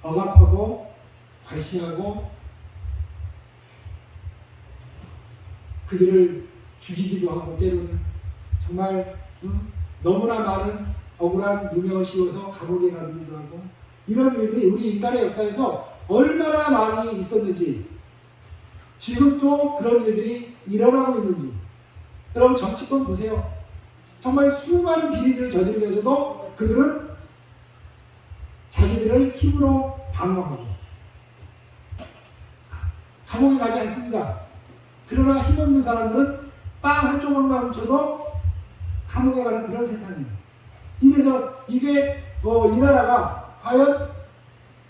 [SPEAKER 1] 억압하고 괄시하고 그들을 죽이기도 하고 때로는 정말 너무나 많은 억울한 누명을 씌워서 감옥에 가기도 하고 이런 일들이 우리 인간의 역사에서 얼마나 많이 있었는지 지금도 그런 일들이 일어나고 있는지 여러분 정치권 보세요. 정말 수많은 비리들을 저지르면서도 그들은 자기들을 힘으로 방어하고 감옥에 가지 않습니다. 그러나 힘없는 사람들은 빵 한 조각만 훔쳐도 감옥에 가는 그런 세상이에요. 이게 이 나라가 과연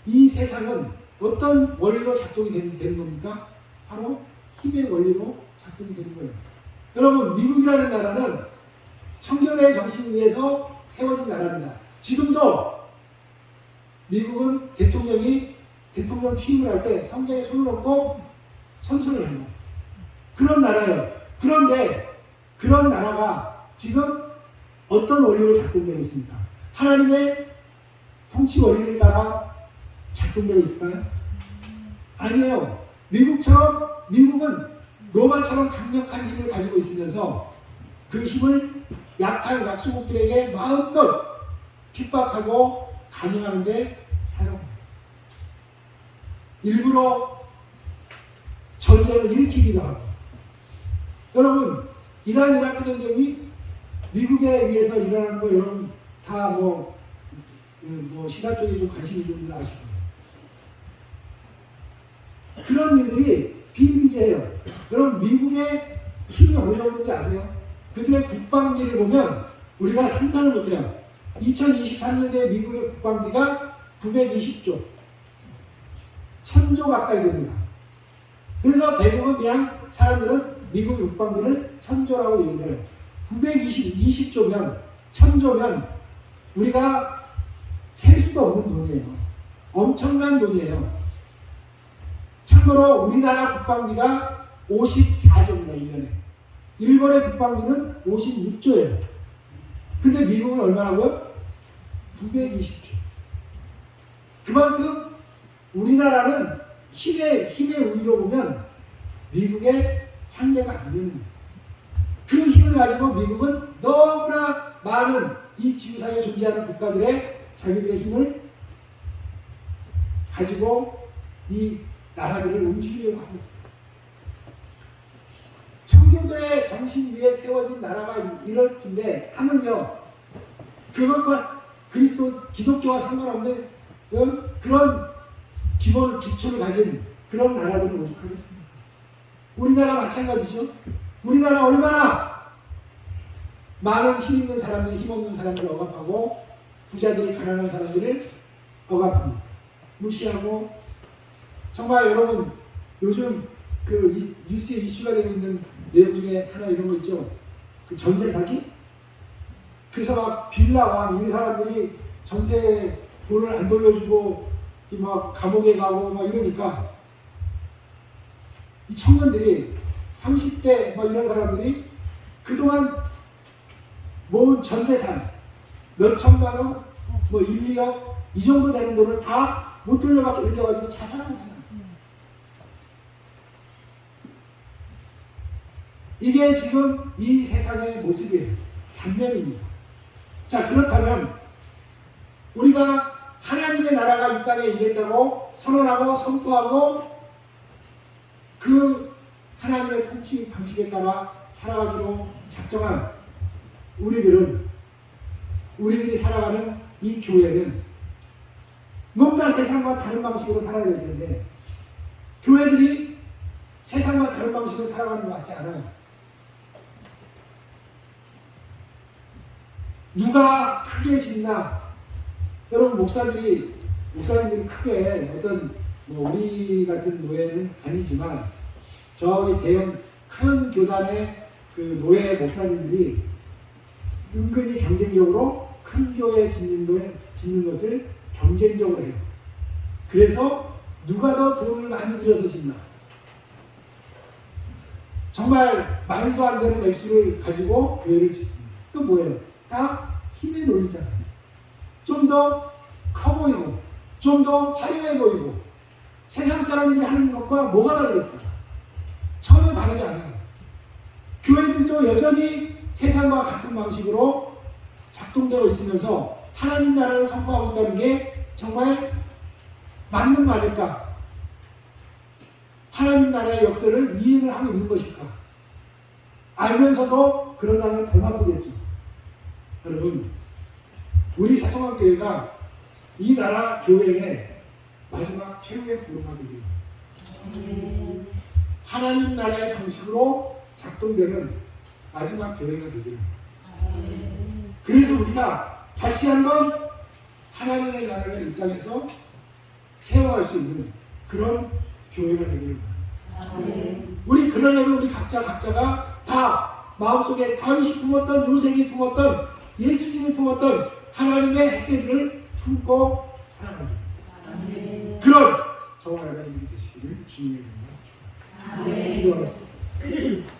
[SPEAKER 1] 이 세상은 어떤 원리로 작동이 되는 겁니까? 바로 힘의 원리로 작동이 되는 거예요. 여러분 미국이라는 나라는 청교도의 정신 위에서 세워진 나라입니다. 지금도 미국은 대통령 취임을 할 때 성경에 손을 얹고 선서를 해요. 그런 나라예요. 그런데 그런 나라가 지금 어떤 원리로 작동되고 있습니까? 하나님의 통치 원리를 따라 작동되고 있을까요? 아니에요. 미국은 로마처럼 강력한 힘을 가지고 있으면서 그 힘을 약한 약소국들에게 마음껏 핍박하고 강요하는데 사용해요. 일부러 전쟁을 일으키기도 하고. 여러분 이란 이라크 전쟁이 미국에 의해서 일어나는 거 여러분 다 시사 쪽에 좀 관심 있는 분들 아시고 그런 일들이 비일비재해요. 여러분 미국의 힘이 어느 정도인지 아세요? 그들의 국방비를 보면 우리가 상상을 못해요. 2023년에 미국의 국방비가 920조 1000조 가까이 됩니다. 그래서 대부분 그냥 사람들은 미국 국방비를 1000조라고 얘기를 해요. 920조면 1000조면 우리가 셀 수도 없는 돈이에요. 엄청난 돈이에요. 참고로 우리나라 국방비가 54조입니다. 1년에. 일본의 국방비는 56조예요. 근데 미국은 얼마라고요? 920조. 그만큼 우리나라는 힘의 우위로 보면 미국의 상대가 안 되는 거예요. 그 힘을 가지고 미국은 너무나 많은 이 지구상에 존재하는 국가들의 자기들의 힘을 가지고 이 나라들을 움직이려고 하고 있어요. 청교도의 정신 위에 세워진 나라가 이럴진데 하물며 그것과 기독교와 상관없는 그런 기초를 가진 그런 나라들을 오죽하겠습니까? 우리나라 마찬가지죠. 우리나라 얼마나 많은 힘 있는 사람들이 힘없는 사람들을 억압하고 부자들이 가난한 사람들을 억압합니다. 무시하고 정말 여러분 요즘 그 뉴스에 이슈가 되고 있는 내용 중에 하나 이런 거 있죠. 그 전세 사기? 그래서 막 빌라왕 이 사람들이 전세 돈을 안 돌려주고 막 감옥에 가고 막 이러니까 이 청년들이 30대 막 이런 사람들이 그동안 모은 전재산 몇 천만 원, 1, 2억 이 정도 되는 돈을 다 못 돌려받게 생겨가지고 자살하고 있어요. 이게 지금 이 세상의 모습이에요. 단면입니다. 자, 그렇다면 우리가 하나님의 나라가 이 땅에 임했다고 선언하고 선포하고 그 하나님의 통치 방식에 따라 살아가기로 작정한 우리들이 살아가는 이 교회는 뭔가 세상과 다른 방식으로 살아야 될 텐데 교회들이 세상과 다른 방식으로 살아가는 것 같지 않아요. 누가 크게 짓나? 여러분 목사님들이 크게 어떤 우리 같은 노예는 아니지만 저기 대형 큰 교단의 그 노예 목사님들이 은근히 경쟁적으로 큰 교회 짓는 것을 경쟁적으로 해요. 그래서 누가 더 돈을 많이 들여서 짓나? 정말 말도 안 되는 액수를 가지고 교회를 짓습니다. 또 뭐예요? 다 힘의 논리잖아요. 좀 더 커 보이고 좀 더 화려해 보이고 세상 사람들이 하는 것과 뭐가 다르겠어요? 전혀 다르지 않아요. 교회들도 여전히 세상과 같은 방식으로 작동되고 있으면서 하나님 나라를 선포하고 있다는 게 정말 맞는 말일까? 하나님 나라의 역사를 이해를 하고 있는 것일까? 알면서도 그런다면 더 나쁘겠죠. 여러분, 우리 사성학교회가 이 나라 교회의 마지막 최후의 보루가 되기를 하나님 나라의 방식으로 작동되는 마지막 교회가 되기를. 그래서 우리가 다시 한번 하나님의 나라를 이 땅에서 세워갈 수 있는 그런 교회가 되기를 바랍니다. 우리 그러려면 우리 각자가 다 마음속에 다윗이 품었던, 요셉이 품었던, 예수님이 품었던 하나님의 햇새를 품고 살아갑니다. 그런 저와 여러분들이 되시기를 주님의 이름으로 축원합니다. 기도하겠습니다.